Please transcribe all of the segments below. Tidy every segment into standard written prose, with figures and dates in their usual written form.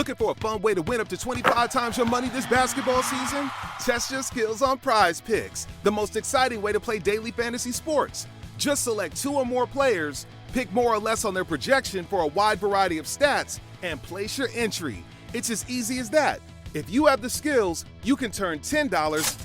Looking for a fun way to win up to 25 times your money this basketball season? Test your skills on Prize Picks, the most exciting way to play daily fantasy sports. Just select 2 or more players, pick more or less on their projection for a wide variety of stats, and place your entry. It's as easy as that. If you have the skills, you can turn $10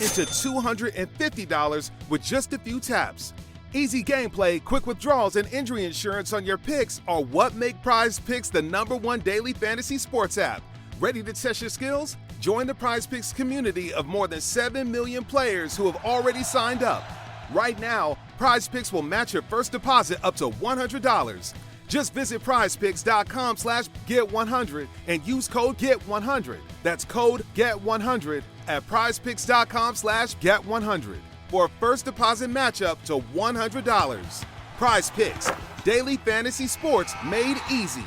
into $250 with just a few taps. Easy gameplay, quick withdrawals, and injury insurance on your picks are what make Prize Picks the #1 daily fantasy sports app. Ready to test your skills? Join the Prize Picks community of more than 7 million players who have already signed up. Right now, Prize Picks will match your first deposit up to $100. Just visit prizepicks.com/get100 and use code GET100. That's code GET100 at prizepicks.com/get100 for a first deposit match up to $100. Prize Picks, daily fantasy sports made easy.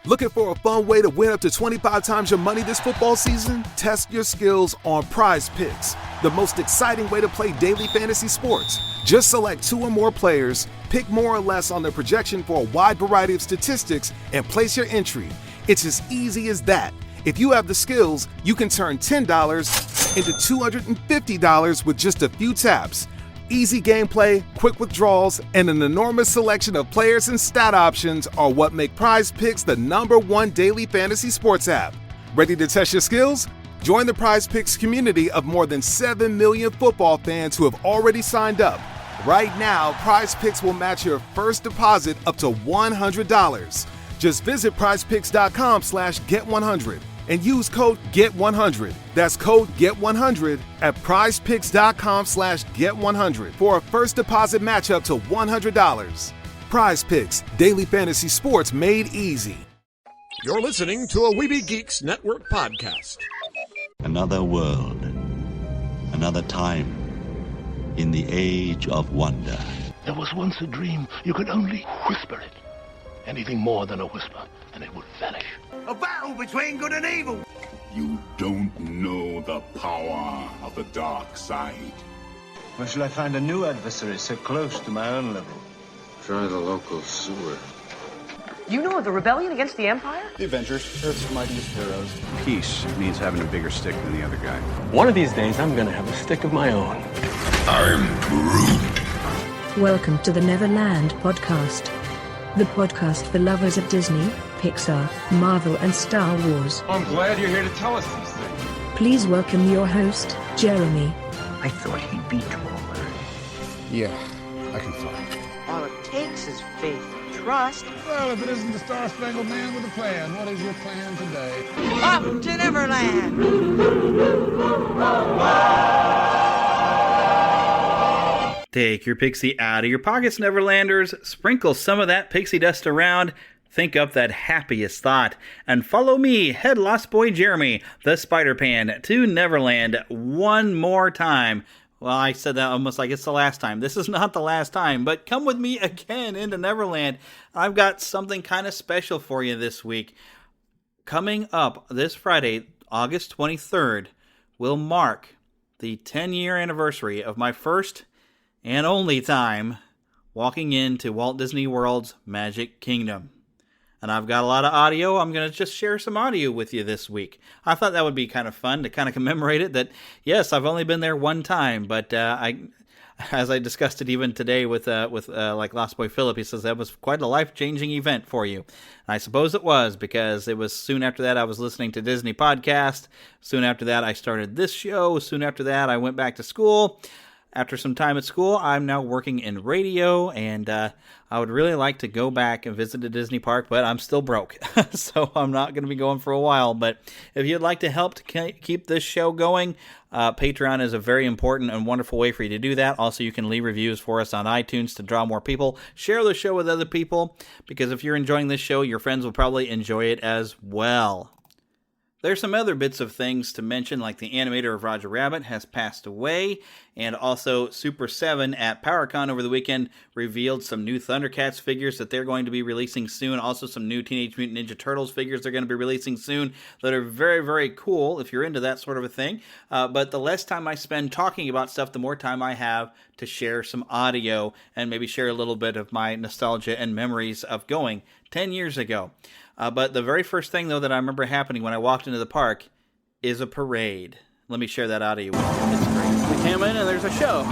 Looking for a fun way to win up to 25 times your money this football season? Test your skills on Prize Picks, the most exciting way to play daily fantasy sports. Just select 2 or more players, pick more or less on their projection for a wide variety of statistics, and place your entry. It's as easy as that. If you have the skills, you can turn $10 into $250 with just a few taps. Easy gameplay, quick withdrawals, and an enormous selection of players and stat options are what make Prize Picks the #1 daily fantasy sports app. Ready to test your skills? Join the Prize Picks community of more than 7 million football fans who have already signed up. Right now, Prize Picks will match your first deposit up to $100. Just visit prizepicks.com/get100 and use code GET100. That's code GET100 at prizepicks.com/get100 for a first deposit match up to $100. Prize Picks, daily fantasy sports made easy. You're listening to a Weeby Geeks Network podcast. Another world, another time, in the age of wonder. There was once a dream. You could only whisper it. Anything more than a whisper, and it would vanish. A battle between good and evil. You don't know the power of the dark side. Where shall I find a new adversary so close to my own level? Try the local sewer. You know of the rebellion against the Empire? The Avengers, Earth's mightiest heroes. Peace means having a bigger stick than the other guy. One of these days, I'm gonna have a stick of my own. I'm Groot. Welcome to the Neverland Podcast. The podcast for lovers of Disney, Pixar, Marvel, and Star Wars. I'm glad you're here to tell us these things. Please welcome your host, Jeremy. I thought he'd be taller. Yeah, I can fly. All it takes is faith and trust. Well, if it isn't the Star-Spangled Man with a plan, what is your plan today? Up to Neverland! Take your pixie out of your pockets, Neverlanders. Sprinkle some of that pixie dust around. Think up that happiest thought. And follow me, Head Lost Boy Jeremy, the Spider-Pan, to Neverland one more time. Well, I said that almost like it's the last time. This is not the last time, but come with me again into Neverland. I've got something kind of special for you this week. Coming up this Friday, August 23rd, will mark the 10-year anniversary of my first and only time walking into Walt Disney World's Magic Kingdom. And I've got a lot of audio. I'm going to just share some audio with you this week. I thought that would be kind of fun to kind of commemorate it, that, yes, I've only been there one time, but as I discussed it even today with like Lost Boy Philip, he says that was quite a life-changing event for you. And I suppose it was, because it was soon after that I was listening to Disney Podcast. Soon after that I started this show. Soon after that I went back to school. After some time at school, I'm now working in radio, and I would really like to go back and visit a Disney park, but I'm still broke, so I'm not going to be going for a while. But if you'd like to help to keep this show going, Patreon is a very important and wonderful way for you to do that. Also, you can leave reviews for us on iTunes to draw more people. Share the show with other people, because if you're enjoying this show, your friends will probably enjoy it as well. There's some other bits of things to mention, like the animator of Roger Rabbit has passed away, And also, Super 7 at PowerCon over the weekend revealed some new Thundercats figures that they're going to be releasing soon. Also, some new Teenage Mutant Ninja Turtles figures they're going to be releasing soon that are very, very cool if you're into that sort of a thing. But the less time I spend talking about stuff, the more time I have to share some audio and maybe share a little bit of my nostalgia and memories of going 10 years ago. But the very first thing, though, that I remember happening when I walked into the park is a parade. Let me share that audio with you. It's great. We came in and there's a show.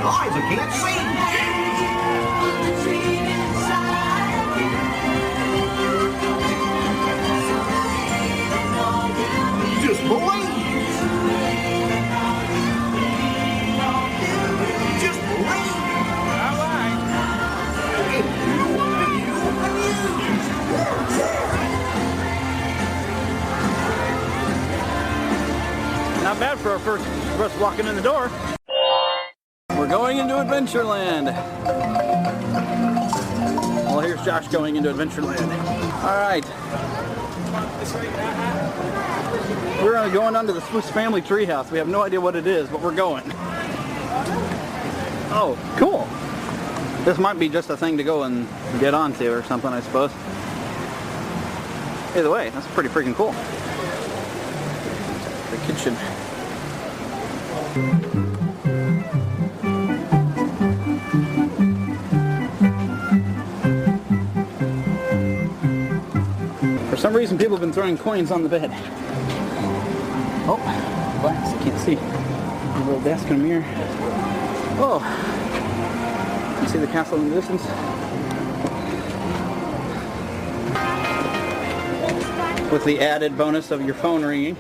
I can't see. Just believe. Just believe. All right. Not bad for us walking in the door. We're going into Adventureland. Well, here's Josh going into Adventureland. All right. We're going onto the Swiss Family Treehouse. We have no idea what it is, but we're going. Oh, cool. This might be just a thing to go and get onto or something, I suppose. Either way, that's pretty freaking cool. The kitchen. For some reason, people have been throwing coins on the bed. Oh, glass, I can't see. A little desk and a mirror. Oh, you see the castle in the distance? With the added bonus of your phone ringing.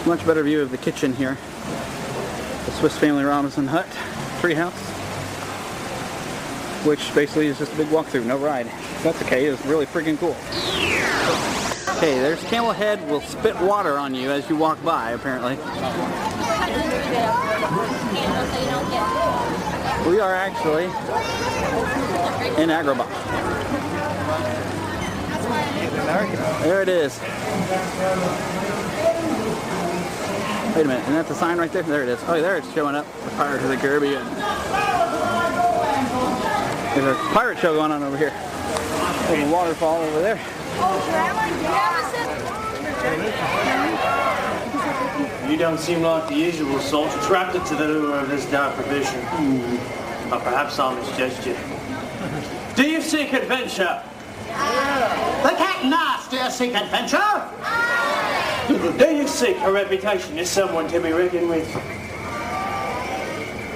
Much better view of the kitchen here. The Swiss Family Robinson Hut treehouse, which basically is just a big walkthrough, no ride. That's okay, it's really freaking cool. Okay, there's Camel Head will spit water on you as you walk by, apparently. We are actually in Agrabah. There it is. Wait a minute, isn't that the sign right there? There it is. Oh, there it's showing up. The Pirates of the Caribbean. There's a pirate show going on over here. There's a waterfall over there. You don't seem like the usual sort, attracted to the lure of this dark provision. But perhaps I'll misjudge you. Do you seek adventure? The cat and I still seek adventure. Do you seek a reputation as someone to be reckoned with?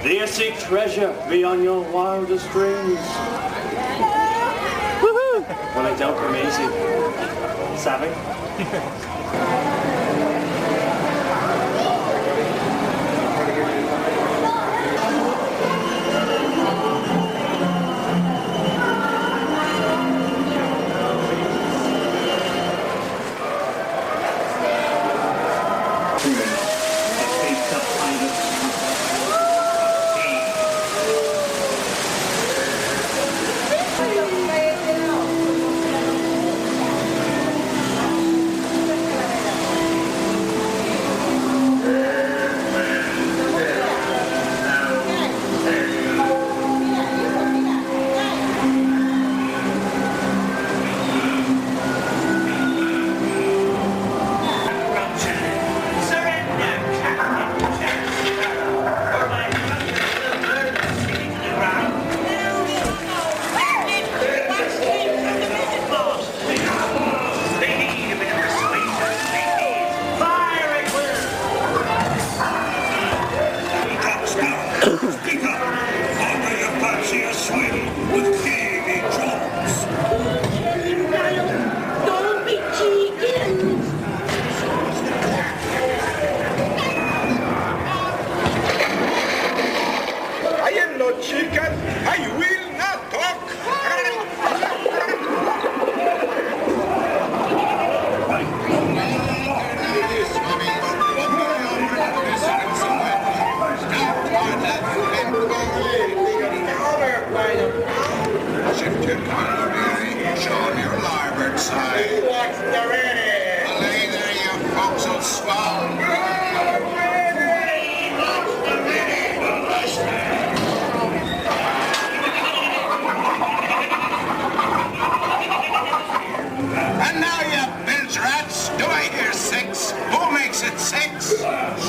Do you seek treasure beyond your wildest dreams? Woohoo! Well, they don't come easy. Savvy?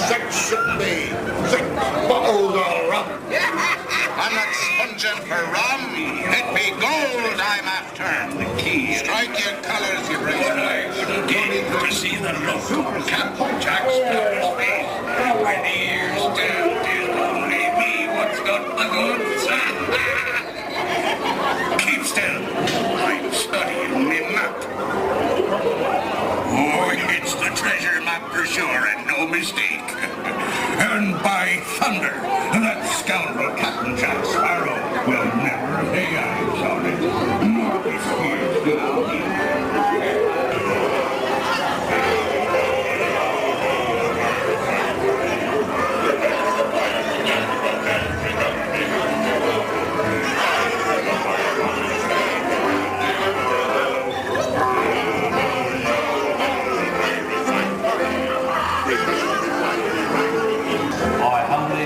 Six should be. 6 bottles of rum. and for rum, it be gold I'm after. The key. Strike your colors, you brazen legs. Game to see the look of Captain Jack Sparrow's face. With ears down, 'tis only me what's got the goods. Keep still. I'm studying me map. Oh, it's the treasure map for sure, and no mistake. And by thunder, that scoundrel Captain Jack Sparrow will never lay eyes on it, nor be scared now.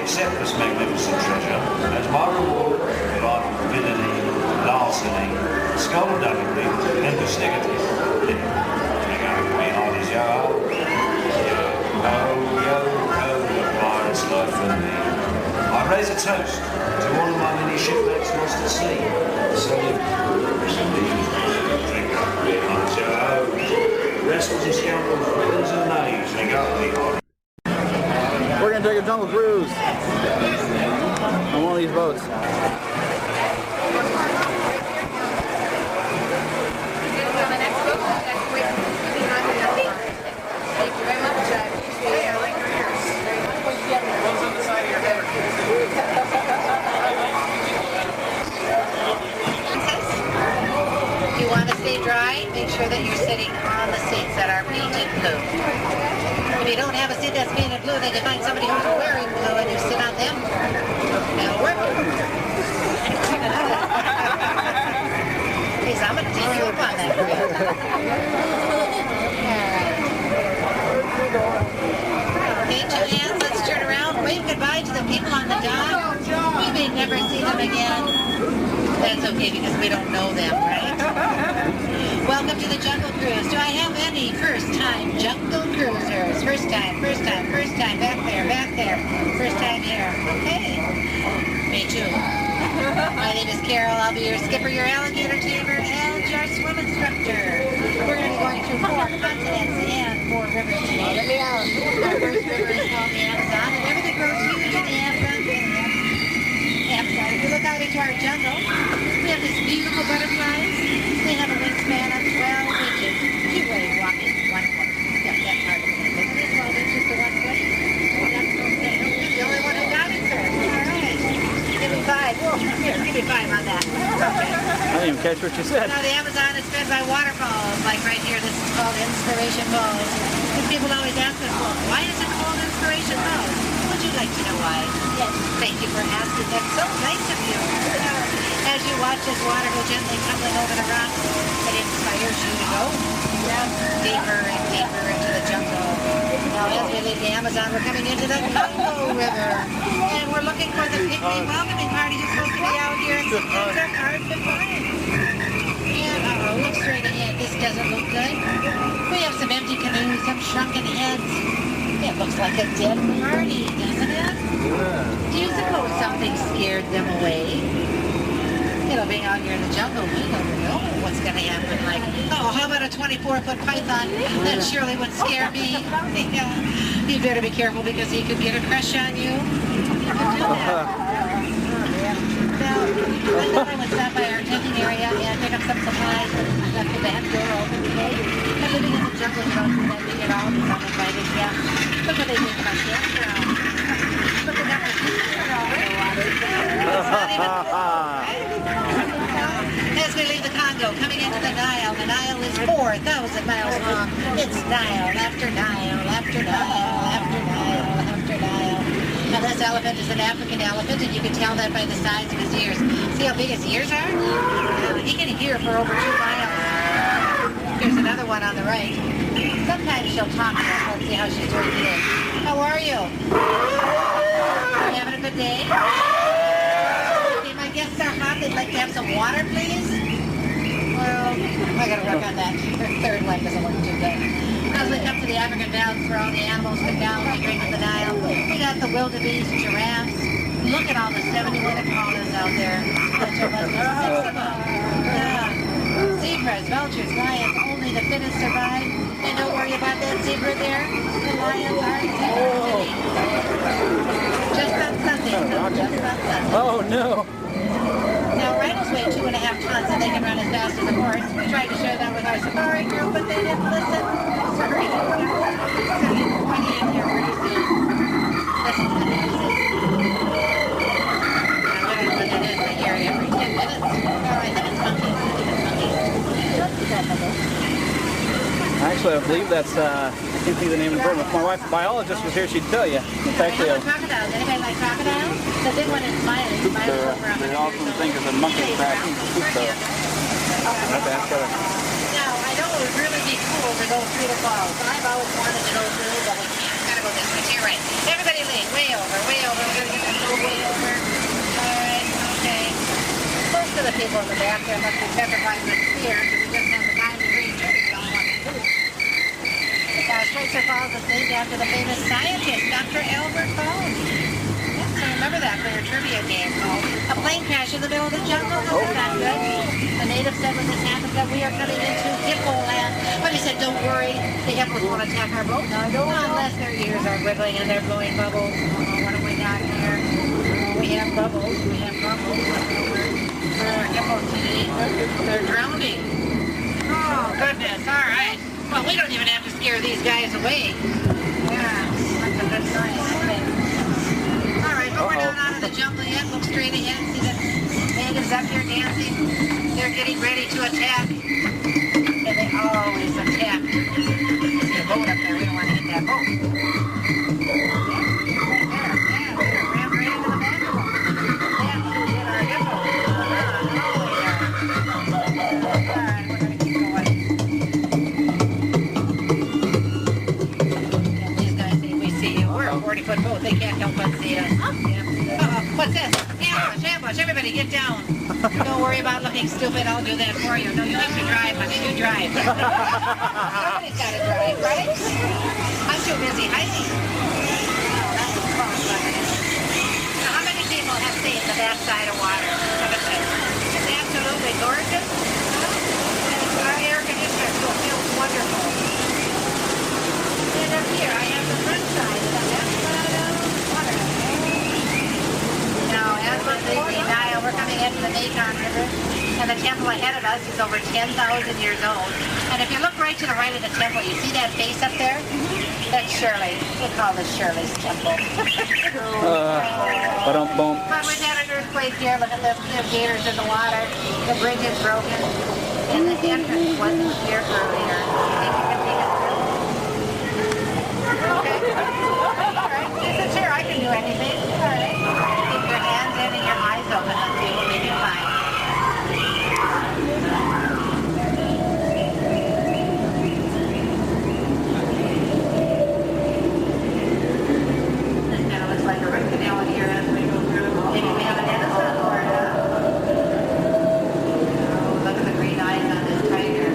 Accept this magnificent treasure as my reward for life of villainy, larceny, skullduggery, and vistigity. Hang on, behind his yo, the pirate's life for me. I raise a toast to all of my many shipmates lost at sea. Salute, drink up, behind yo, wrestlers and scoundrels, villains and knaves, hang up, behind. We're gonna take a jungle cruise on one of these boats. If you want to stay dry, make sure that you're sitting on the seats that are painted blue. If you don't have a seat that's painted blue, then you find somebody who's wearing blue and you sit on them. That'll work. Please, I'm going to take you up on that. Okay, two hands, let's turn around. Wave goodbye to the people on the dock. We may never see them again. That's okay because we don't know them, right? Welcome to the Jungle Cruise. Do I have any first-time Jungle Cruisers? First time, back there, first time here. Okay. Me too. My name is Carol. I'll be your skipper, your alligator tamer, and your swim instructor. We're going to be going through 4 continents and 4 rivers today. Our first river is called the Amazon, and everything grows huge in the Amazon. If you look out into our jungle, we have these beautiful butterflies. They have a wingspan of 12 inches. 2-way walking, 1 foot. Yeah, that's hard to believe. Isn't it 12 inches to 1 foot? That's okay. You're the only one who got it, sir. All right. Give me 5. Whoa, here, give me 5 on that. Okay. I didn't even catch what you said. Now, the Amazon is fed by waterfalls, like right here. This is called Inspiration Falls. And people always ask us, well, why is it called Inspiration Falls? Would you like to know why? Yes. Thank you for asking. That's so nice of you. As you watch this water go gently tumbling over the rocks, it inspires you to go deeper and deeper into the jungle. Now, as we leave the Amazon, we're coming into the Congo River. And we're looking for the picnic welcoming party who's supposed to be out here. And some things are hard to find. And, look straight ahead. This doesn't look good. We have some empty canoes, some shrunken heads. It looks like a dead party, doesn't it? Yeah. Do you suppose something scared them away? You know, being out here in the jungle, we don't know what's going to happen. Like, oh, how about a 24-foot python? That surely would scare me. Yeah. You better be careful because he could get a crush on you. He could do that. Now, I thought I would stop by our tenting area and pick up some supplies and left the back door open today. And living in the jungle, you don't do that thing at all. It's uninvited, yeah. Look what they did to my campground. Look, they got my picture all in the water. It's not even as we leave the Congo, coming into the Nile is 4,000 miles long. It's Nile after Nile after Nile after Nile after Nile. Now this elephant is an African elephant, and you can tell that by the size of his ears. See how big his ears are? He can hear for over 2 miles. Here's another one on the right. Sometimes she'll talk to us. Let's see how she's doing today. How are you? Are you having a good day? Okay, my guests are hot. They'd like to have some water, please. Well, I gotta work on that. Her third one doesn't look too good. As we come to the African valleys where all the animals come down, we drink of the Nile. We got the wildebeest, giraffes, Look at all the 71 iguanas out there. There's 6 of them. Yeah. Zebras, vultures, lions, only the fittest survive. And don't worry about that zebra there. The lions aren't zebras. Just on Sunday. Just on Sunday. Oh, no. Now, rhinos weigh 2.5 tons and they can run as fast as a horse. We tried to share that with our safari group, but they didn't listen. Sorry. So you can point in here pretty soon. Listen to the music. Now, what is it is? I hear it every 10 minutes. Oh, I think it's monkeys. Actually, I believe that's, I can't see the name of the bird. If my wife, a biologist, was here, she'd tell you. It's actually a... crocodiles. Anybody like crocodiles? The big one is Smiley. They also think of the monkey crack. I have to ask her. Now, I know it would really be cool to go through the falls. I've always wanted to go through, but we can't. Gotta go this way. You're right. Everybody lean. Way over, way over. We're gonna get that little way over. Alright, okay. Most of the people in the back there must be petrified with fear, because we just have the time to read through. We don't want to do it. Schweitzer Falls is named after the famous scientist, Dr. Albert Falls. Yes, I remember that for your trivia game called A Plane Crash in the Middle of the Jungle. Wasn't that good? The native said when this happened that we are coming into hippo land. But he said, don't worry, the hippos won't attack our boat. No, unless their ears are wiggling and they're blowing bubbles. What have we got here? We have bubbles. We have bubbles. Where are hippos today? They're drowning. Oh, goodness. All right. Well, we don't even have to scare these guys away. Yeah, that's a good sign, I think. All right, but we're not out of the jungle yet. Look straight ahead. See the natives up here dancing. They're getting ready to attack. And they always attack. See a boat up there. We don't want to hit that boat. Yeah, right there. Yeah, we're going to ram right into the back of them. Yeah, we hit our hippo. All right, we're going to keep going. We're a 40-foot boat. They can't help but see us. Yeah. What's this? Ambush, ambush. Everybody get down. Don't worry about looking stupid. I'll do that for you. No, you have to drive, honey. You drive. Somebody's got to drive, right? I'm too busy hiding. Oh, that was fun. Now, how many people have seen the backside of water? It's absolutely gorgeous. And it's our air conditioner, so it feels wonderful. And up here, I have the front side of the backside of water. Now, as was the Nile, we're coming into the Mekong River, and the temple ahead of us is over 10,000 years old. And if you look right to the right of the temple, you see that face up there? That's Shirley. We call this Shirley's temple. But we've had an earthquake here. Look at the gators in the water. The bridge is broken. And the entrance wasn't here earlier. Think you can take it through? Okay. All right. Since it's here, I can do anything. All right. Keep your hands in and your eyes open. Let's see what we can find. This kind of looks like a root canal in here as we go through. Maybe we have an innocent or look at the green eyes on this tiger.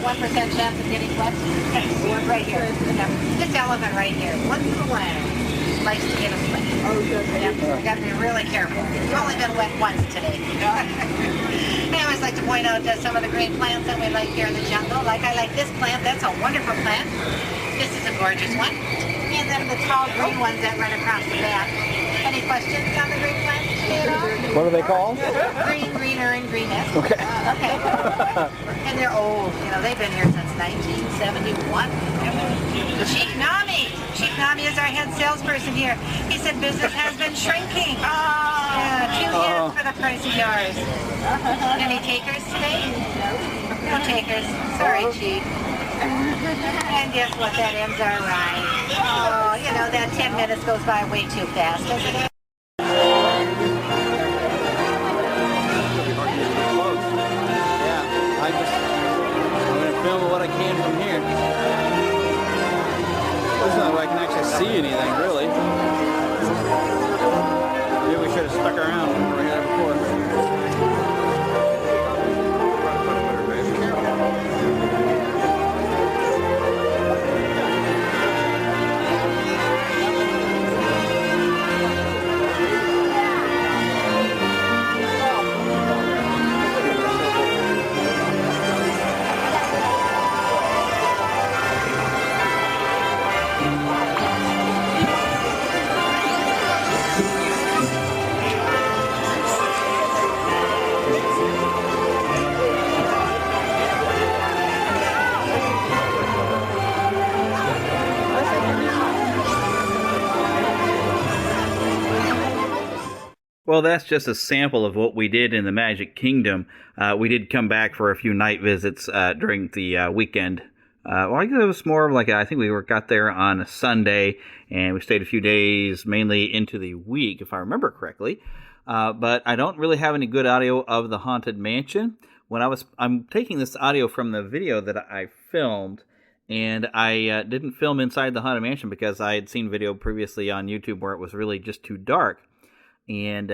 1% chance of getting wet? Right here. This elephant right here. Once in a while, likes to get a wet. Oh, good. Yep. We got to be really careful. We've only been wet once today. I always like to point out some of the great plants that we like here in the jungle. Like I like this plant. That's a wonderful plant. This is a gorgeous one. And then the tall green ones that run across the back. Any questions on the green plants today at all? What are they called? Green, greener, and greenest. Okay. Okay. And they're old. You know, they've been here since 1971. Chief Nami. Chief Nami is our head salesperson here. He said business has been shrinking. Yeah, 2 years for the price of yours. Any takers today? No takers. Sorry, Chief. And guess what? That ends our ride. Oh, you know, that 10 minutes goes by way too fast, doesn't it? Yeah, I'm going to film what I can from here. There's no way I can actually see anything, really. Maybe we should have stuck around when we were here before. Well, that's just a sample of what we did in the Magic Kingdom. We did come back for a few night visits during the weekend. Well, I guess it was more of like, I think we got there on a Sunday, and we stayed a few days, mainly into the week, if I remember correctly. But I don't really have any good audio of the Haunted Mansion. I'm taking this audio from the video that I filmed, and I didn't film inside the Haunted Mansion because I had seen video previously on YouTube where it was really just too dark. And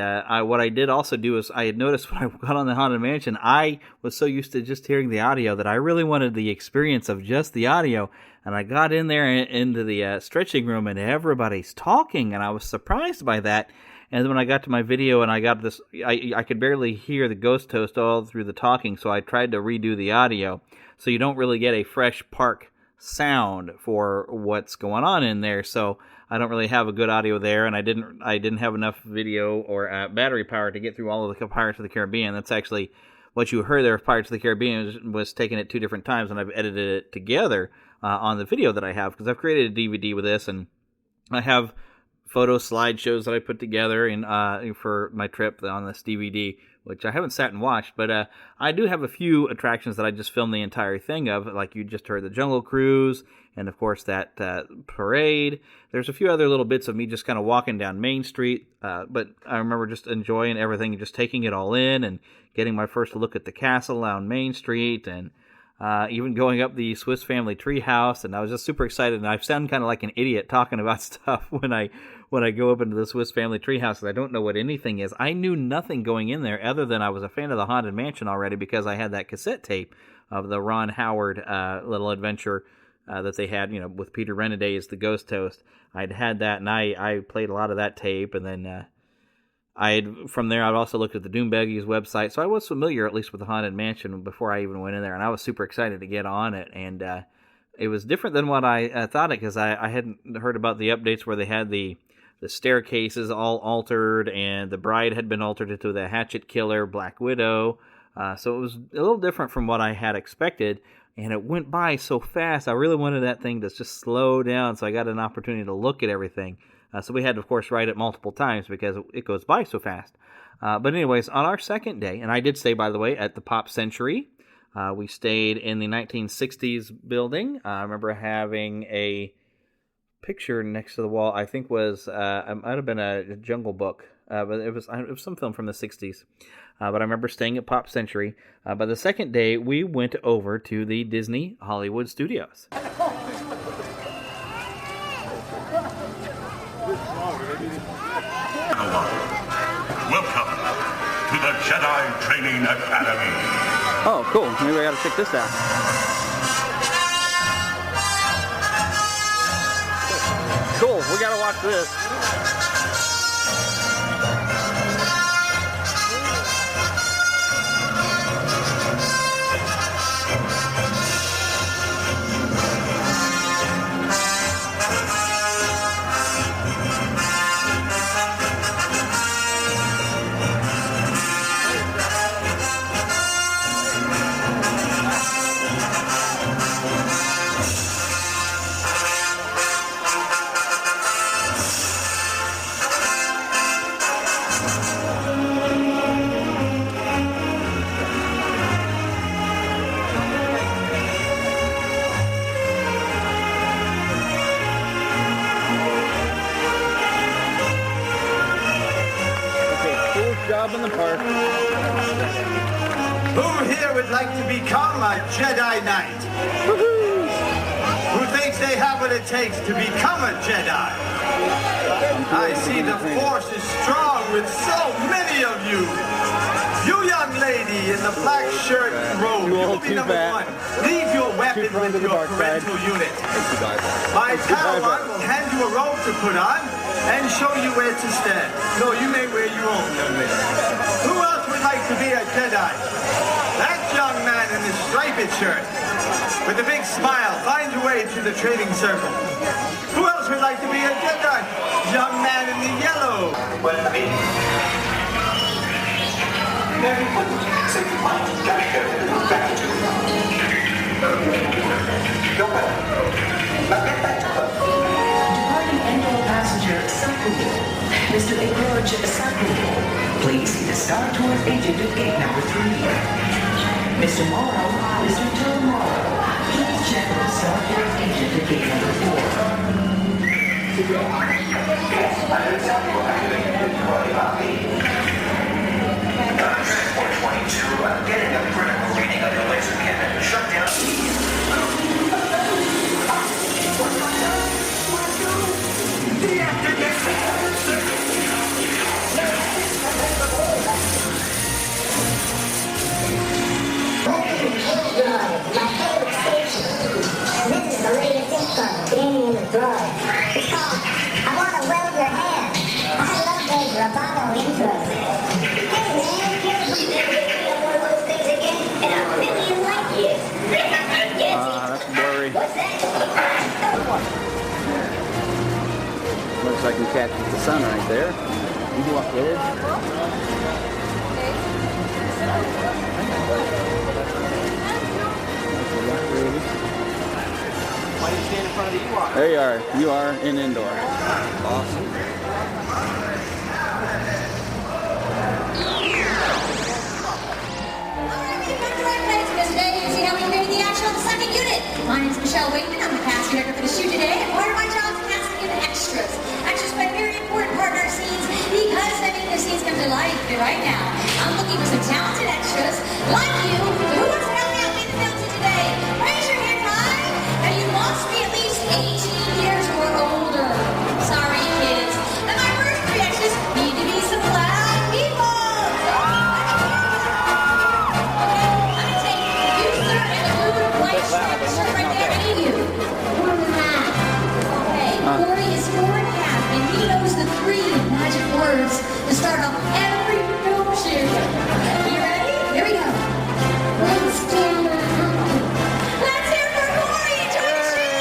what I did also do is I had noticed when I got on the Haunted Mansion, I was so used to just hearing the audio that I really wanted the experience of just the audio. And I got in there into the stretching room and everybody's talking, and I was surprised by that. And then when I got to my video and I got this, I could barely hear the ghost toast all through the talking, so I tried to redo the audio. So you don't really get a fresh park sound for what's going on in there. So I don't really have a good audio there, and I didn't have enough video or battery power to get through all of the Pirates of the Caribbean. That's actually what you heard there of Pirates of the Caribbean was taken at 2 different times, and I've edited it together on the video that I have, because I've created a DVD with this, and I have photo slideshows that I put together for my trip on this DVD, which I haven't sat and watched, but I do have a few attractions that I just filmed the entire thing of, like you just heard the Jungle Cruise, and of course that parade. There's a few other little bits of me just kind of walking down Main Street, but I remember just enjoying everything, just taking it all in, and getting my first look at the castle on Main Street, and even going up the Swiss Family Treehouse, and I was just super excited, and I sound kind of like an idiot talking about stuff when I go up into the Swiss Family Treehouse, because I don't know what anything is. I knew nothing going in there other than I was a fan of the Haunted Mansion already because I had that cassette tape of the Ron Howard little adventure that they had, with Peter Renaday as the Ghost Toast. I'd had that, and I played a lot of that tape, and then from there, I'd also looked at the Doombuggy's website, so I was familiar at least with the Haunted Mansion before I even went in there, and I was super excited to get on it, and it was different than what I thought it, because I hadn't heard about the updates where they had the staircases all altered, and the bride had been altered into the Hatchet Killer, Black Widow, so it was a little different from what I had expected, and it went by so fast. I really wanted that thing to just slow down, so I got an opportunity to look at everything. So we had to, of course, ride it multiple times because it goes by so fast. But anyways, on our second day, and I did stay, by the way, at the Pop Century. We stayed in the 1960s building. I remember having a picture next to the wall. I think it might have been a Jungle Book, but it was some film from the 60s. But I remember staying at Pop Century. By the second day, we went over to the Disney Hollywood Studios. Welcome to the Jedi Training Academy. Oh, cool. Maybe I gotta check this out. Cool, we gotta watch this. In the park. Who here would like to become a Jedi Knight? Who thinks they have what it takes to become a Jedi? I see the Force is strong with so many of you. You young lady in the black shirt and robe, you'll be number one. Leave your weapon with your parental unit. My Padawan will hand you a robe to put on and show you where to stand. No, you may wear your own, young lady. Who else would like to be a Jedi? That young man in the striped shirt with the big smile, find your way to the training circle. Who else would like to be a Jedi? Young man in the yellow. Departing Endor passenger Sakuya. Mr. George Sakuya. Please see the Star Tours agent at gate number 3. Mr. Morrow, Mr. Joe Morrow. Please check with the Star Tours agent at gate number Transport 22, I'm getting a critical reading of the laser cannon. Shut down. This is the latest info gaining in the droid. I want to weld your hand. I love those Roboto intros. Hey man, here's one of those things again in a million light years. That's blurry. What's that? Looks like we catch the sun right there. You go up the edge. Why do you stand in front of the Ewok? There you are. You are in Endor. Awesome. See how we created the action on the second unit. My name is Michelle Waitman. I'm the cast director for the shoot today, and part of my job is casting unit extras. Extras play a very important part in our scenes because they make the scenes come to life. And right now, I'm looking for some talented extras like you. Who wants to help me out in the film today? Raise your hand high, and you must be at least 18 years or older. Sorry, kids. And my first three extras need to be some loud people. Corey is 4 and a half, and he knows the 3 magic words to start off every film shoot. You ready? Here we go. Let's hear for Corey. Enjoy the shoot.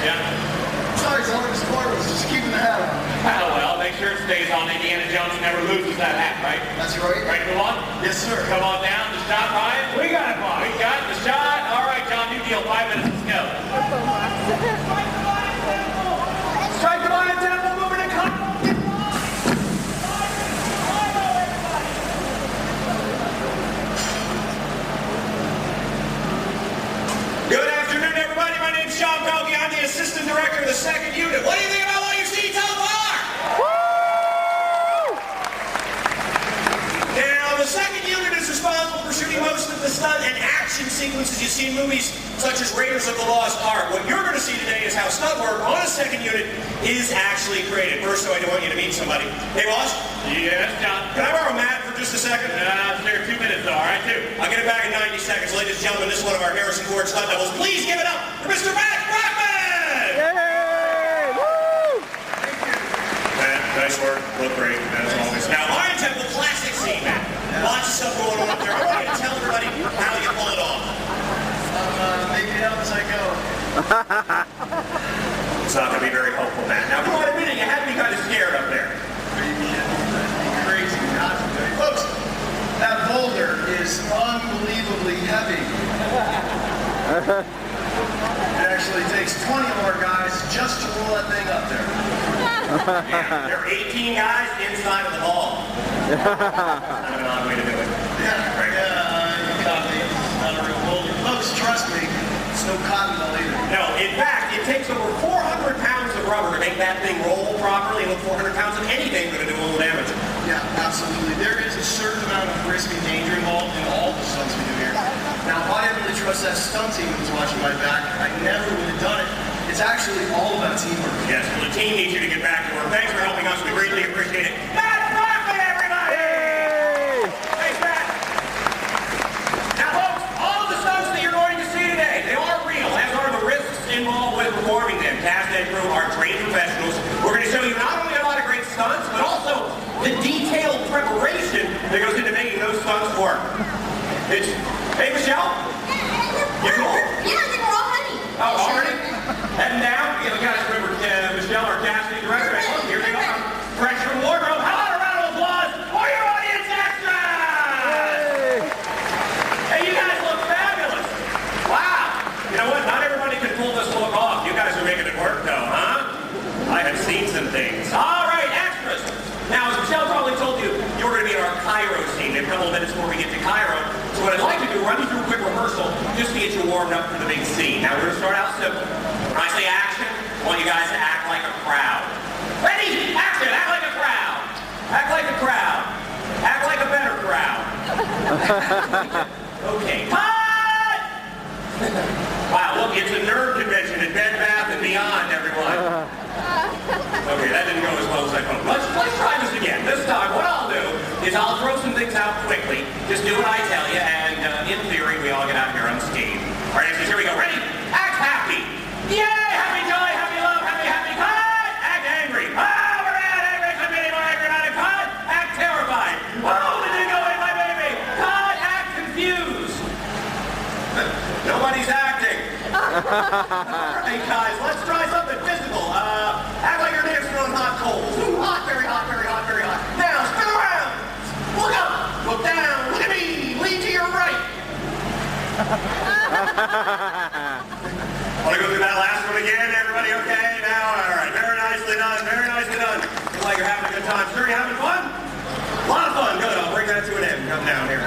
Yeah. Sorry, Tony, Mr. Barber was just keeping the hat on. Oh, well, make sure it stays on. Indiana Jones never loses that hat, right? That's right. Ready to move on? Yes, sir. Come on down. The shot, Ryan. We got it, Bob. We got the shot. All right, John, new deal. 5 minutes. Let's go. Strike the line, temple, moving to cut. Good afternoon, everybody. My name's Sean Pelkey. I'm the assistant director of the 2nd unit. What do you think about what you see so far? Now, the 2nd unit is responsible for shooting most of the stunt and action sequences you see in movies such as Raiders of the Lost Ark. What you're going to see today is how stunt work on a 2nd unit is actually created. First, though, I want you to meet somebody. Hey, boss? Yes, John? Can I borrow Matt for just a second? Sure, 2 minutes, all right, too. I'll get it back in 90 seconds. Ladies and gentlemen, this is one of our Harrison Ford stunt doubles. Please give it up for Mr. Matt Brockman! Yay! Woo! Matt, nice work. Look great, as always. Now, Lion Temple classic scene, Matt. Lots of stuff going on up there. I want you to tell everybody how you pull it off. Making it up as I go. It's not going to be very helpful, Matt. Now, come on, admit it. You had me kind of scared up there. Are you kidding? That'd be crazy. Not to do. Folks, that boulder is unbelievably heavy. It actually takes 20 of our guys just to roll that thing up there. Yeah, there are 18 guys inside of the ball. Kind of an odd way to do it. Yeah, right. You copy. It's not a real boulder. Folks, trust me, it's no cotton ball either. No, in fact, it takes over 400 pounds of rubber to make that thing roll properly, and with 400 pounds of anything going to do a little damage. Yeah, absolutely. There is a certain amount of risk and danger involved in all the stunts we do here. Now, if I didn't really trust that stunt team who was watching my back, I never would have done it. It's actually all about teamwork. Yes, well, the team needs you to get back to work. Thanks for helping us. We greatly appreciate it. Matt Brockman, everybody! Yay! Thanks, Matt. Now, folks, all of the stunts that you're going to see today, they are real, as are the risks involved with performing them. Cast and crew are trained professionals. We're going to show you not only a lot of great stunts, but also the detailed preparation that goes into making those stunts work. Hey, Michelle? You cool? Yeah, I think we're all ready. Oh, already? And now, you guys remember Michelle, our casting director. Look, here they are. Fresh from wardrobe. How about a round of applause for your audience extras? Hey, you guys look fabulous. Wow. You know what? Not everybody can pull this look off. You guys are making it work, though, huh? I have seen some things. All right, extras. Now, as Michelle probably told you, you're going to be in our Cairo scene in a couple of minutes before we get to Cairo. So what I'd like to do, run you through a quick rehearsal just to get you warmed up for the big scene. Now, we're going to start out simple. When I say action, I want you guys to act like a crowd. Ready? Action! Act like a crowd. Act like a crowd. Act like a better crowd. Okay. Cut! Wow, look, it's a nerd convention at Bed Bath & Beyond, everyone. Okay, that didn't go as well as I hoped. Let's try this again. This time, what I'll do is I'll throw some things out quickly. Just do what I tell you, and in theory, we all get out here unscathed. All right, so here we go. Ready? Act happy. Yay! Happy joy, happy love, happy, cut! Act angry. Oh, we're at angry. Could be any more angry about it. Cut! Act terrified. Oh, did it go in, my baby? Cut! Act confused. Nobody's acting. All right, guys, let's try something physical. Act like your name's throwing hot coals. Ooh, hot, very hot, very hot, very hot. Now, spin around. Look up. Look down. Look at me. Lean to your right. Want to go through that last one again? Everybody okay? Now, all right. Very nicely done. Very nicely done. Look like you're having a good time. Sure, you having fun? A lot of fun. Good. I'll bring that to an end. Come down here.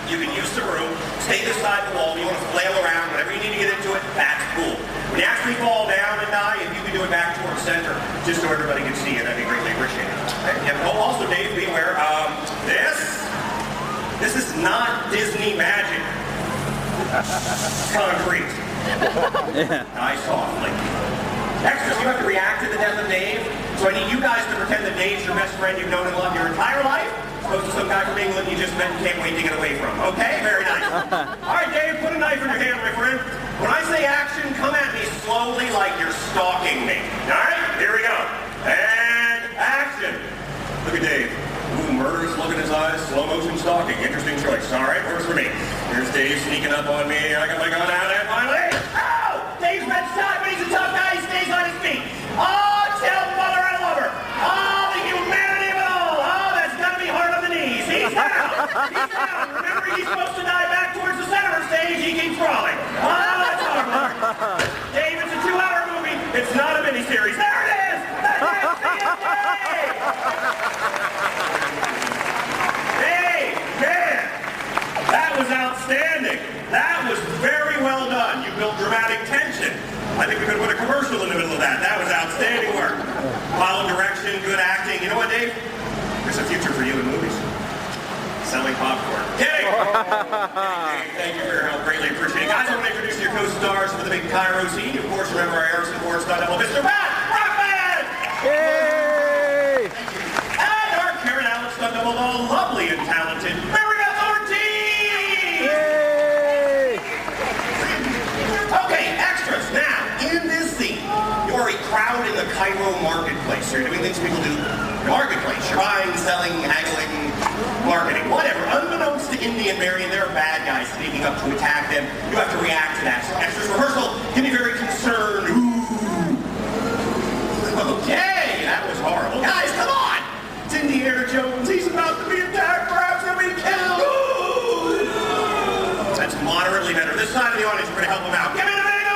You can use the room. Stay this side of the wall. You want to flail around. Whatever you need to get into it, that's cool. When you actually fall down and die, if you can do it back towards center, just so everybody can see it, that'd be greatly appreciated. And also, Dave, be aware, this is not Disney magic. Concrete. Die softly. Extras, you have to react to the death of Dave. So I need you guys to pretend that Dave's your best friend you've known and loved your entire life, opposed to some guy from England you just met and can't wait to get away from. Okay? Very nice. All right, Dave, put a knife in your hand, my friend. When I say action, come at me slowly like you're stalking me. All right? Here we go. And action. Look at Dave. Ooh, murderous look in his eyes, slow motion stalking. Interesting choice. All right, works for me. Here's Dave sneaking up on me. I got my gun out and finally, ow! Dave's been shot, but he's a tough guy. built dramatic tension. I think we could have put a commercial in the middle of that. That was outstanding work. Follow direction, good acting. You know what, Dave? There's a future for you in movies. Selling popcorn. Kidding! Thank you for your help. Greatly appreciate it. Guys, I want to introduce your co-stars for the big Cairo scene. Of course, remember our Harrison Ford stunt double, Mr. Matt Rockman! Yay! And our Karen Allen stunt double, the lovely and talented Mary Beth Ortiz! Yay! Okay, extras. Now, in this scene, you're a crowd in the Cairo marketplace. You're doing things people do in the marketplace. You're buying, selling, haggling, marketing, whatever. Unbeknownst to Indy and Marion, there are bad guys sneaking up to attack them. You have to react to that. So extras rehearsal can be very concerned. Ooh. Okay, that was horrible. Guys, come on! It's Indiana Jones. He's about to be attacked. Perhaps he'll be killed. Ooh. That's moderately better. This side of the audience, we're going to help him out. Give me the mango!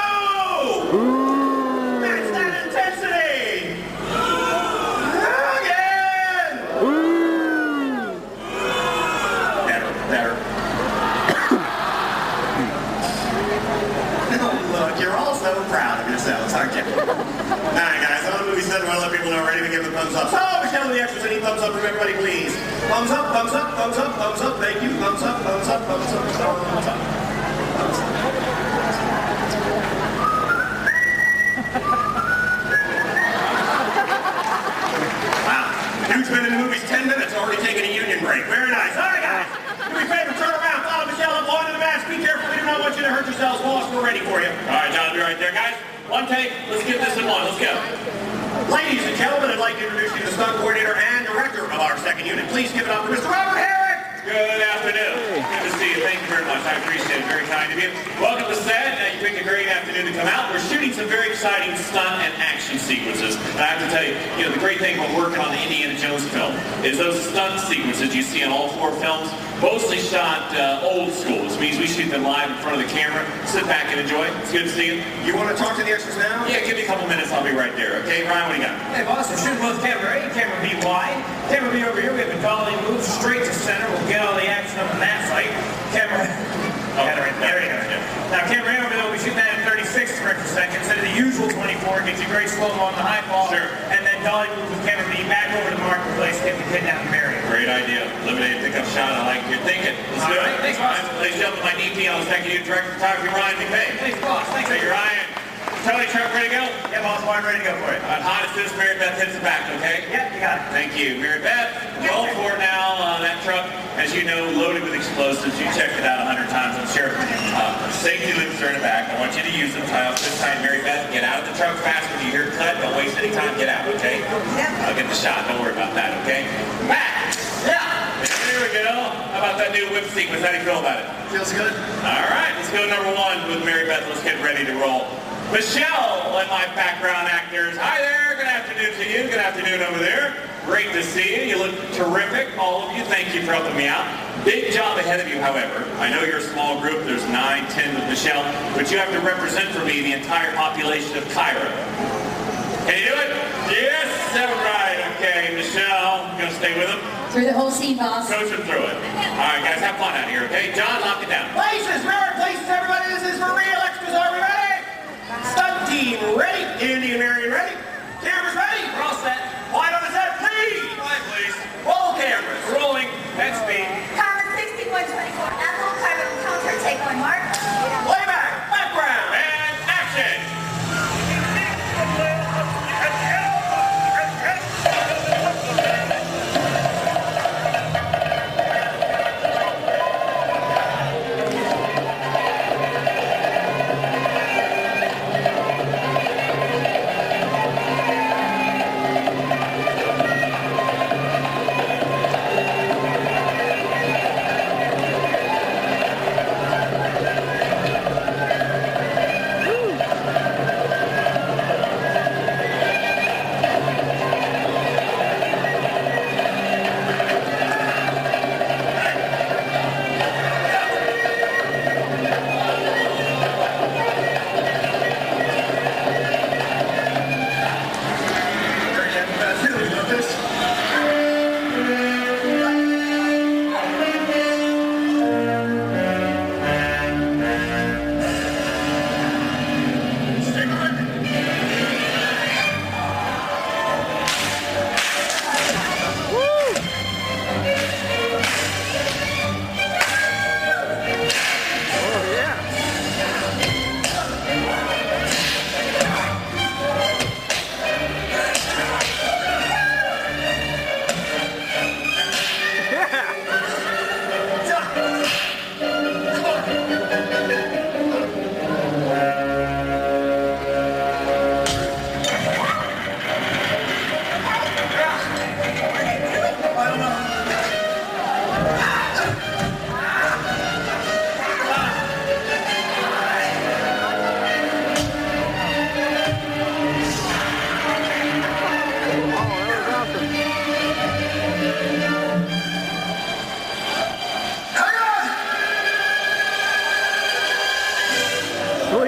Match that intensity! Again! Better. Look, you're all so proud of yourselves, aren't you? Alright guys, on the movie set, I want to let people know we're ready to give the thumbs up. So, Michelle and the extras, any thumbs up from everybody, please? Thumbs up, thumbs up, thumbs up, thumbs up, thank you. Thumbs up, thumbs up, thumbs up, thumbs up, thumbs up. Wow, dude's been in the movies 10 minutes, already taking a union break. Very nice. Alright guys, do me a favor, turn around, follow Michelle up, go into the mask, be careful, we do not want you to hurt yourselves. Boss, we're ready for you. Alright, John, be right there, guys. One take, let's get this in one, let's go. Ladies and gentlemen, I'd like to introduce you to the stunt coordinator and director of our second unit. Please give it up for Mr. Robert Herrick! Good afternoon. Good to see you. Thank you very much. I appreciate it. Very kind of you. Welcome to set. You picked a great afternoon to come out. We're shooting some very exciting stunt and action sequences. And I have to tell you, the great thing about working on the Indiana Jones film is those stunt sequences you see in all 4 films, mostly shot old school. This means we shoot them live in front of the camera. Sit back and enjoy. It's good to see you. You want to talk to the extras now? Yeah, give me a couple minutes. I'll be right there. Okay, Ryan, what do you got? Hey, boss, we're shooting both camera A, camera B wide. Camera B over here, we have a dolly move straight to center. We'll get all the action up on that site. Camera... There you go. Now, camera A over there, we shoot that at 36 frames per second instead of the usual 24. Gets you very slow-mo on the high fall. Sure. And then dolly move with camera B back over to the marketplace, get the kid down to Marion. Great idea. Eliminated pickup shot. I like your thinking. Let's do it. Thanks, boss. Ladies and gentlemen, my DP, I'll second you, director of photography, Ryan McVeigh. Thanks, boss. Thanks. Thank you, Ryan. Tony, truck ready to go? Yeah, boss, I'm ready to go for it. Hot as this, Mary Beth hits the back, okay? Yep, you got it. Thank you. Mary Beth, roll for it now. That truck, as you know, loaded with explosives. You checked it out 100 times, I'm sure. Safety loops are in the back. I want you to use them. Tie off this time, Mary Beth. Get out of the truck fast when you hear cut. Don't waste any time. Get out, okay? Yep. I'll get the shot. Don't worry about that, okay? Back! Yeah! There we go. How about that new whip sequence? How do you feel about it? Feels good. All right, let's go number 1 with Mary Beth. Let's get ready to roll. Michelle and my background actors. Hi there. Good afternoon to you. Good afternoon over there. Great to see you. You look terrific, all of you. Thank you for helping me out. Big job ahead of you, however. I know you're a small group. There's 9, 10 with Michelle, but you have to represent for me the entire population of Cairo. Can you do it? Yes. All right. Okay, Michelle, you gonna stay with them? Through the whole scene, boss. Coach them through it. All right, guys, have fun out here, okay? John, lock it down. Places, remember places, everybody. This is for real. Extras, are we ready? Stunt team ready. Indy and Marion ready. Cameras ready. We're all set. Wide on the set, please. Quiet, please. Roll cameras. Rolling. Head speed. Camera 6124. Apple, Cairo, counter, take 1 mark. Playback. Background. And action.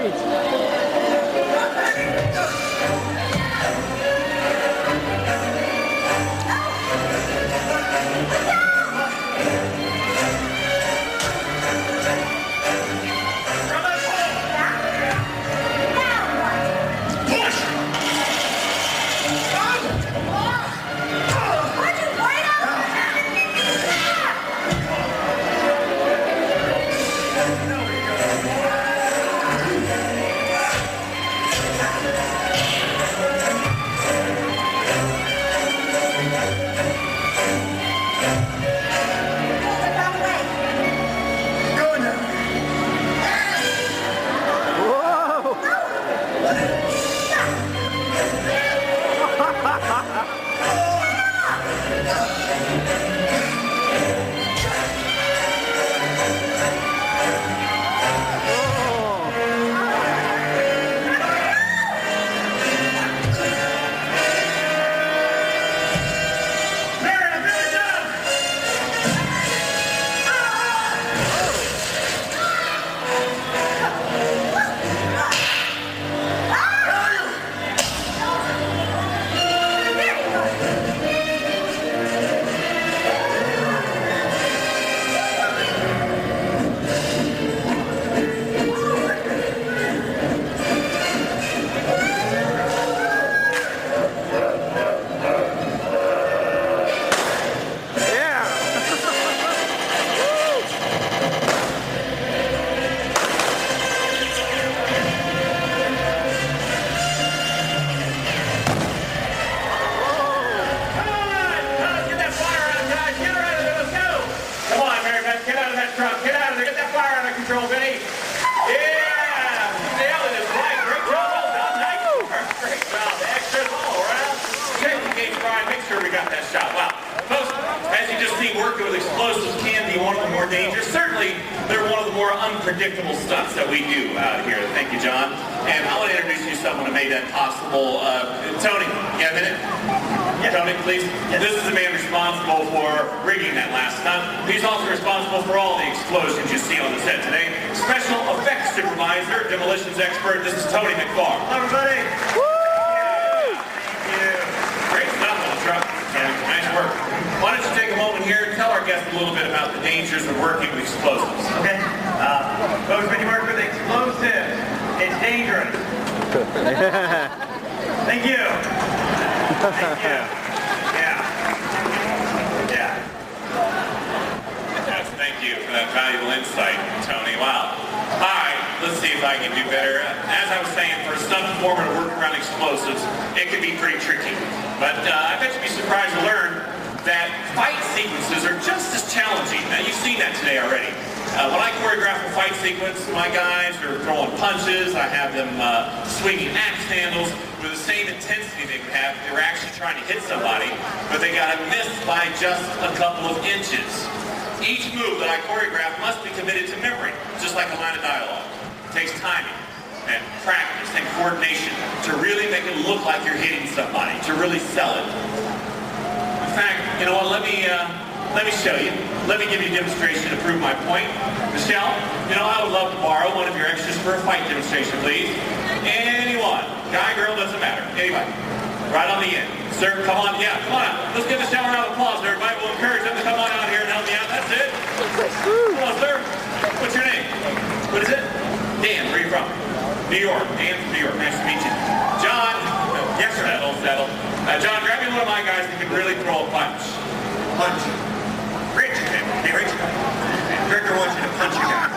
streets. Unpredictable stunts that we do out here. Thank you, John. And I want to introduce you to someone who made that possible. Tony, you have a minute? Yeah. Tony, please. Yeah. This is the man responsible for rigging that last stunt. He's also responsible for all the explosions you see on the set today. Special effects supervisor, demolitions expert. This is Tony McFarr. Hello, everybody. Woo! Thank you. Great stuff on the truck. Yeah, nice work. Why don't you take a moment here and tell our guests a little bit about the dangers of working with explosives. Okay. Folks, when you work with explosives, it's dangerous. Thank you. Thank you. Yeah. Yes, thank you for that valuable insight, Tony. Wow. All right, let's see if I can do better. As I was saying, for a stunt performer to work around explosives, it can be pretty tricky. But I bet you'd be surprised to learn that fight sequences are just as challenging. Now, you've seen that today already. When I choreograph a fight sequence, my guys are throwing punches. I have them swinging axe handles with the same intensity they would have if they were actually trying to hit somebody, but they got to miss by just a couple of inches. Each move that I choreograph must be committed to memory, just like a line of dialogue. It takes timing and practice and coordination to really make it look like you're hitting somebody, to really sell it. In fact, you know what, let me show you. Let me give you a demonstration to prove my point. Michelle, you know, I would love to borrow one of your extras for a fight demonstration, please. Anyone. Guy, girl, doesn't matter. Anybody. Right on the end. Sir, come on. Yeah, come on. Let's give Michelle a round of applause, everybody. We'll encourage them to come on out here and help me out. That's it. Come on, sir. What's your name? What is it? Dan, where are you from? New York. Dan from New York. Nice to meet you. John. Yes, sir. Settle. John, grab me one of my guys that can really throw a punch. Punch. Rich. Hey, Rich. Director wants you to punch you guys.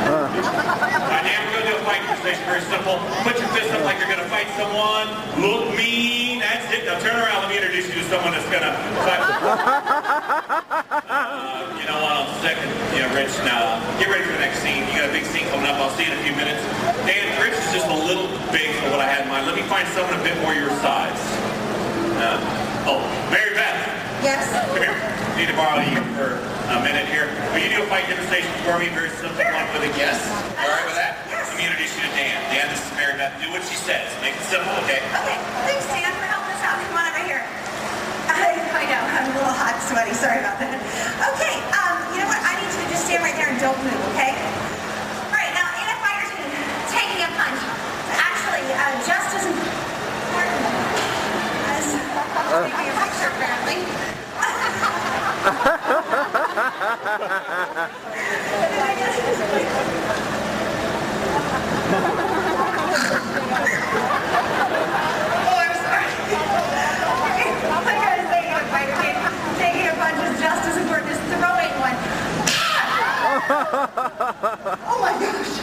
Alright, Dan, we're going to do a fight demonstration. Very simple. Put your fist up like you're going to fight someone. Look mean. That's it. Now turn around. Let me introduce you to someone that's going to fight. You know what? I'll second. You know, Rich, now get ready for the next scene. You got a big scene coming up. I'll see you in a few minutes. Dan, Rich is just a little big for what I had in mind. Let me find someone a bit more your size. Mary Beth. Yes? Come here. I need to borrow you for a minute here. Will you do a fight demonstration for me? Very simple one with a yes. All right with that? Yes. Let me introduce you to Dan. Dan, this is Mary Beth. Do what she says. Make it simple, okay? Okay. Thanks, Dan, for helping us out. Come on over here. I know. I'm a little hot and sweaty. Sorry about that. Okay. You know what? I need you to just stand right there and don't move, okay? All right. Now, in a fighter scene, Taking a punch is just as important as throwing one. Oh my gosh.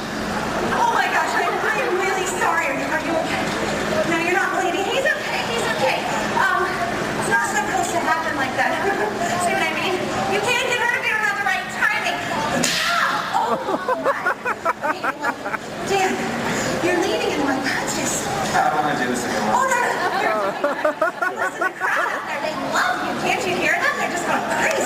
Oh my gosh, I am really sorry. Are you okay? No, you're not bleeding. He's okay, he's okay. It's not supposed to happen like that. See what I mean? You can't get hurt if you don't have the right timing. Oh my. Dan, you're leaning in my punches. I don't want to do this anymore. Oh no, listen, the crowd out there, they love you. Can't you hear them? They're just going crazy.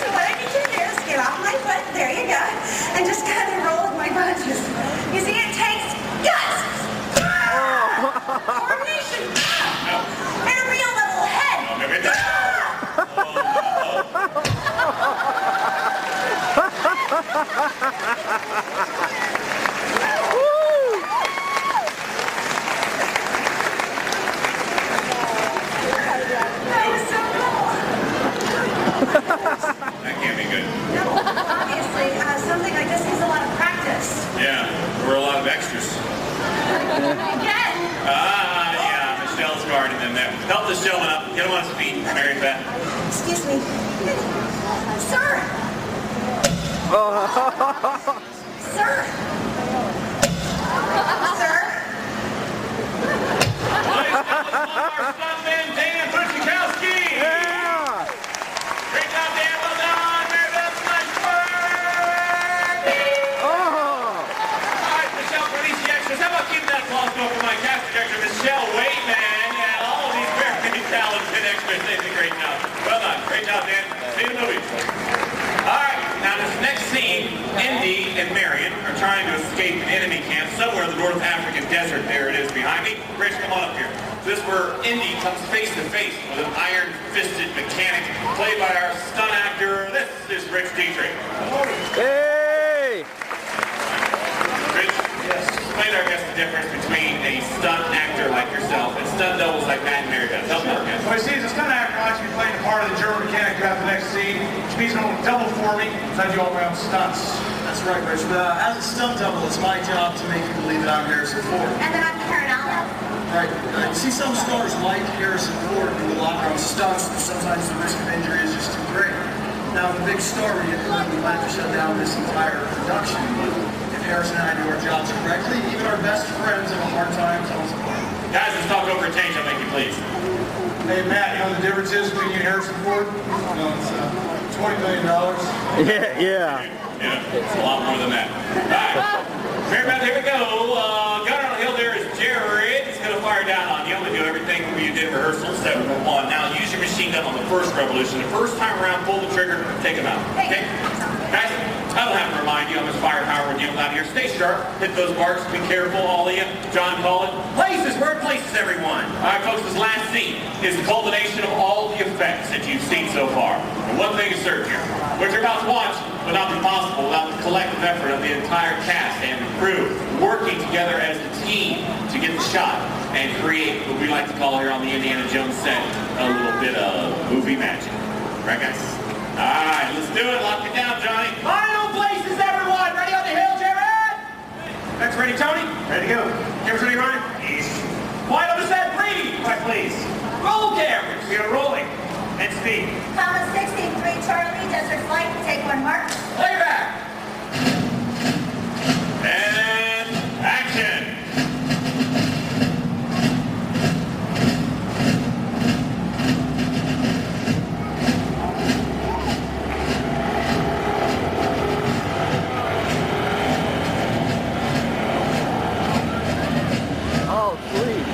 So what I need you to do is get off my foot, there you go, and just kind of roll with my punches. You see, it takes guts, coordination, and a real level head. That can't be good. No, obviously, something like this needs a lot of practice. Yeah, we're a lot of extras. Again? Yeah, Michelle's guarding them there. Help this gentleman up. Get him on his feet, Mary Beth. Excuse me. Sir! Sir! Sir! Our stuntman, Dan Butchikowski. Yeah! Great job, Dan. Well done. Mary Beth, nice work. All right, Michelle, for these extras, how about keeping that applause going for my cast director, Michelle Waitman, and all of these very talented extras. They did a great job. Well done. Great job, Dan. See you in the movie. All right, now this next scene, Indy and Marion are trying to escape an enemy camp somewhere in the North African desert. There it is behind me. Rich, come on up here. This is where Indy comes face to face with an iron-fisted mechanic played by our stunt actor. This is Rich Dietrich. Hey! Rich, yes. Explain our guests the difference between a stunt actor like yourself and stunt doubles like Matt and Mary Beth. Help me out, guys. Well, you see, as a stunt actor, I like to be playing the part of the German mechanic throughout the next scene, which means no one double for me, because I do all my own stunts. That's right, Rich. But as a stunt double, it's my job to make you believe that I'm Harrison Ford. And then I'm Karen Allen. Right. You see, some stars like Harrison Ford do a lot of their own stunts, and sometimes the risk of injury is just too great. Now, with a big star, we might have to shut down this entire production, but if Harrison and I do our jobs correctly, even our best friends have a hard time telling us apart. Guys, let's talk over a change. I'll make you please. Hey, Matt, you know what the difference is between you and Harrison Ford? No, it's $20 million. Yeah. Yeah, it's a lot more than that. All right. Mary Beth, here we go. Gunner on the hill there is Jared. He's going to fire down on you. I'm going to do everything you did in rehearsal, 7-1. Now, use your machine gun on the first revolution. The first time around, pull the trigger, take him out. Okay? Guys, I don't have to remind you how much firepower we're dealing out here. Stay sharp. Hit those marks. Be careful, all of you. John Cullen. Places. Where are places, everyone? All right, folks, this last scene is the culmination of all the effects that you've seen so far. And one thing is certain here. What you're about to watch would not be possible without the collective effort of the entire cast and the crew working together as a team to get the shot and create what we like to call here on the Indiana Jones set a little bit of movie magic. Right, guys? All right, let's do it. Lock it down, Johnny. Final places, everyone. Ready on the hill, Jared? Next, ready, Tony? Ready to go. Cameras ready, Ryan? Yes. Quiet on the set, please. Quiet, please. Roll cameras. We are rolling. And speed. Thomas 63 Charlie, desert flight, take one mark. Playback. And action. Oh, sweet.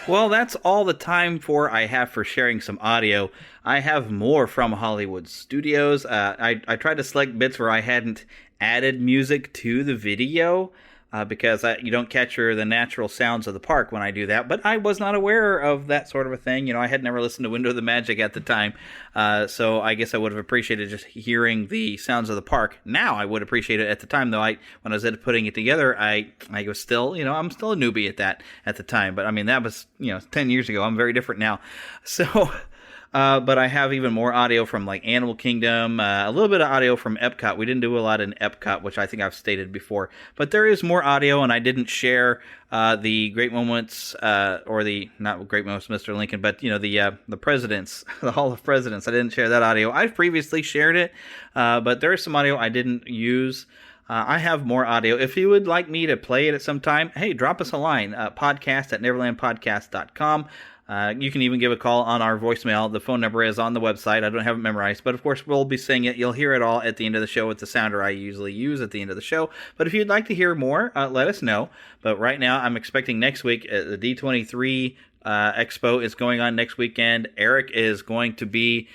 Well, that's all the time I have for sharing some audio. I have more from Hollywood Studios. I tried to select bits where I hadn't added music to the video because you don't capture the natural sounds of the park when I do that. But I was not aware of that sort of a thing. I had never listened to Window of the Magic at the time. So I guess I would have appreciated just hearing the sounds of the park. Now I would appreciate it at the time, though. When I was putting it together, I was still, I'm still a newbie at the time. But I mean, that was, 10 years ago. I'm very different now. So... but I have even more audio from like Animal Kingdom, a little bit of audio from Epcot. We didn't do a lot in Epcot, which I think I've stated before. But there is more audio, and I didn't share the Great Moments, or the, not Great Moments, Mr. Lincoln, but, the Presidents, the Hall of Presidents. I didn't share that audio. I've previously shared it, but there is some audio I didn't use. I have more audio. If you would like me to play it at some time, hey, drop us a line, podcast@neverlandpodcast.com. You can even give a call on our voicemail. The phone number is on the website. I don't have it memorized, but of course we'll be saying it. You'll hear it all at the end of the show with the sounder I usually use at the end of the show. But if you'd like to hear more, let us know. But right now I'm expecting next week, the D23 Expo is going on next weekend. Eric is going to be...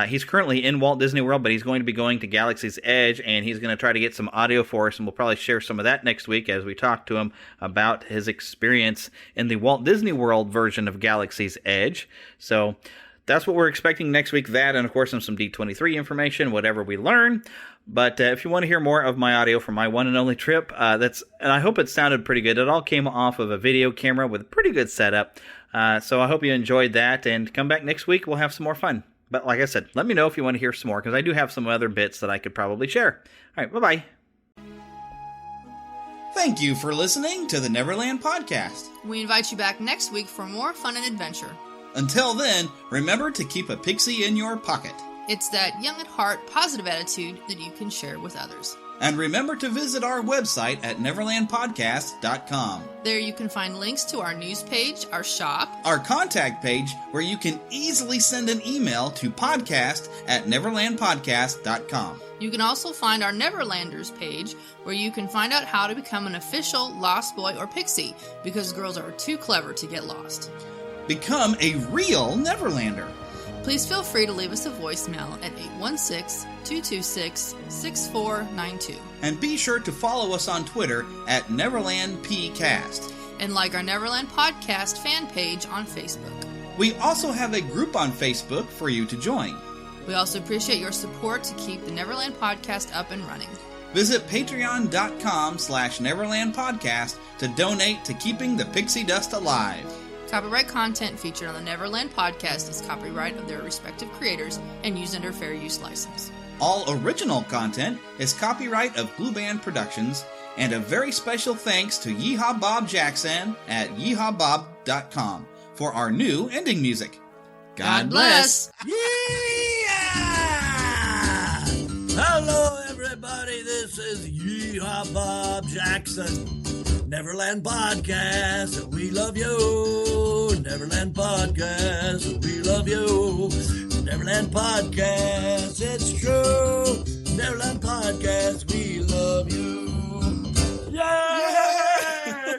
he's currently in Walt Disney World, but he's going to be going to Galaxy's Edge, and he's going to try to get some audio for us, and we'll probably share some of that next week as we talk to him about his experience in the Walt Disney World version of Galaxy's Edge. So that's what we're expecting next week, that, and of course some D23 information, whatever we learn. But if you want to hear more of my audio from my one and only trip, and I hope it sounded pretty good. It all came off of a video camera with a pretty good setup. So I hope you enjoyed that, and come back next week. We'll have some more fun. But like I said, let me know if you want to hear some more, because I do have some other bits that I could probably share. All right, bye-bye. Thank you for listening to the Neverland Podcast. We invite you back next week for more fun and adventure. Until then, remember to keep a pixie in your pocket. It's that young at heart, positive attitude that you can share with others. And remember to visit our website at neverlandpodcast.com. There you can find links to our news page, our shop, our contact page, where you can easily send an email to podcast@neverlandpodcast.com. You can also find our Neverlanders page, where you can find out how to become an official Lost Boy or Pixie, because girls are too clever to get lost. Become a real Neverlander. Please feel free to leave us a voicemail at 816-226-6492. And be sure to follow us on Twitter at NeverlandPcast. And like our Neverland Podcast fan page on Facebook. We also have a group on Facebook for you to join. We also appreciate your support to keep the Neverland Podcast up and running. Visit patreon.com/NeverlandPodcast to donate to keeping the pixie dust alive. Copyright content featured on the Neverland Podcast is copyright of their respective creators and used under fair use license. All original content is copyright of Blue Band Productions, and a very special thanks to Yeehaw Bob Jackson at yeehawbob.com for our new ending music. God bless! Yeah! Hello, everybody. This is Yeehaw Bob Jackson. Neverland Podcast, we love you. Neverland Podcast, we love you. Neverland Podcast, it's true. Neverland Podcast, we love you. Yeah!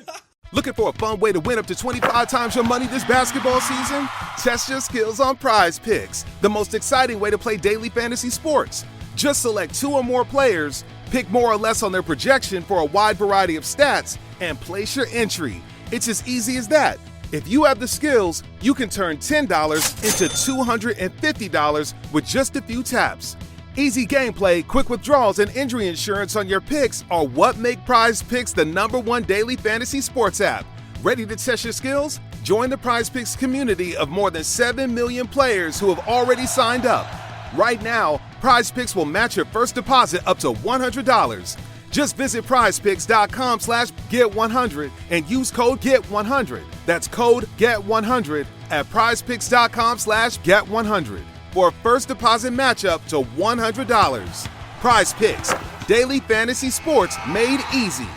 Looking for a fun way to win up to 25 times your money this basketball season? Test your skills on Prize Picks, the most exciting way to play daily fantasy sports. Just select 2 or more players, pick more or less on their projection for a wide variety of stats, and place your entry. It's as easy as that. If you have the skills, you can turn $10 into $250 with just a few taps. Easy gameplay, quick withdrawals, and injury insurance on your picks are what make Prize Picks the #1 daily fantasy sports app. Ready to test your skills? Join the Prize Picks community of more than 7 million players who have already signed up. Right now, Prize Picks will match your first deposit up to $100. Just visit prizepicks.com/get100 and use code GET100. That's code GET100 at prizepicks.com/get100 for a first deposit matchup to $100. Prize Picks, daily fantasy sports made easy.